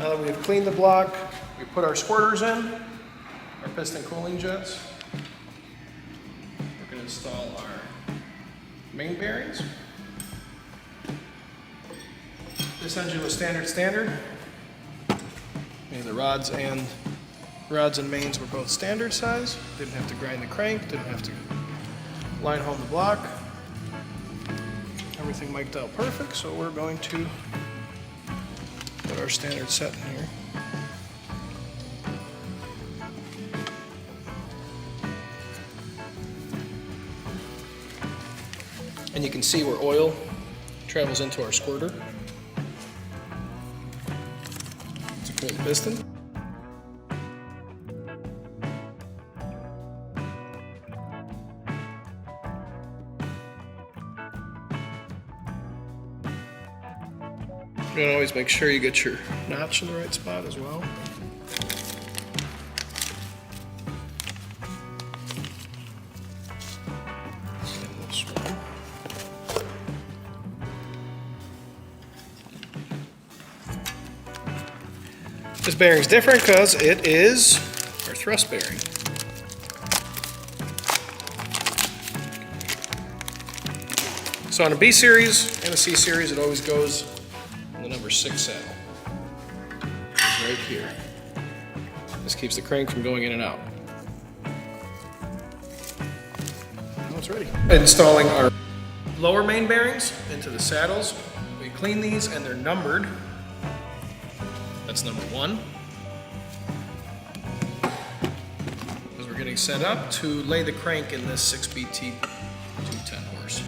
Now that we've cleaned the block, we put our squirters in, our piston cooling jets. We're going to install our main bearings. This engine was standard. And the rods and mains were both standard size. Didn't have to grind the crank, didn't have to line home the block. Everything mic'd out perfect, so we're going to put our standard set in here. And you can see where oil travels into our squirter. It's a cold piston. You want to always make sure you get your notch in the right spot as well. This bearing's different because it is our thrust bearing. So on a B series and a C series, it always goes the number 6 saddle. It's right here. This keeps the crank from going in and out. Now it's ready. Installing our lower main bearings into the saddles. We clean these and they're numbered. That's number 1. As we're getting set up to lay the crank in this 6BT 210 horse.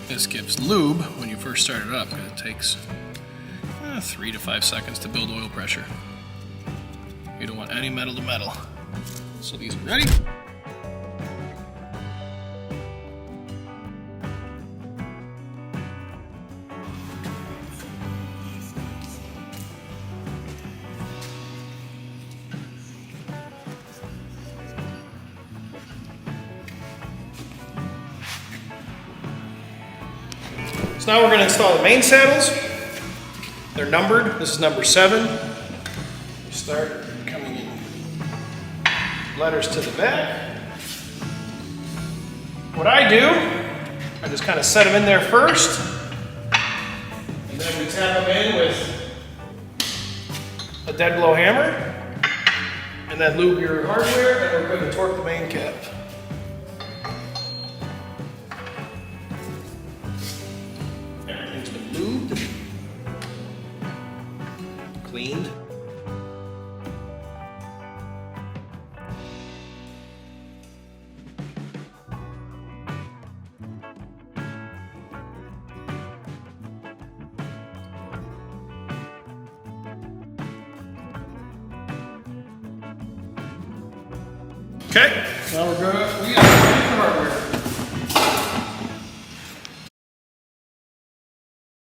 This gives lube when you first start it up. It takes 3 to 5 seconds to build oil pressure. You don't want any metal to metal. So these are ready. So now we're going to install the main saddles. They're numbered. This is number 7. We start coming in letters to the back. What I do, I just kind of set them in there first, and then we tap them in with a dead blow hammer, and then lube your hardware, and we're going to torque the main cap. Lubed, cleaned. Okay, now we're good. We got the hardware.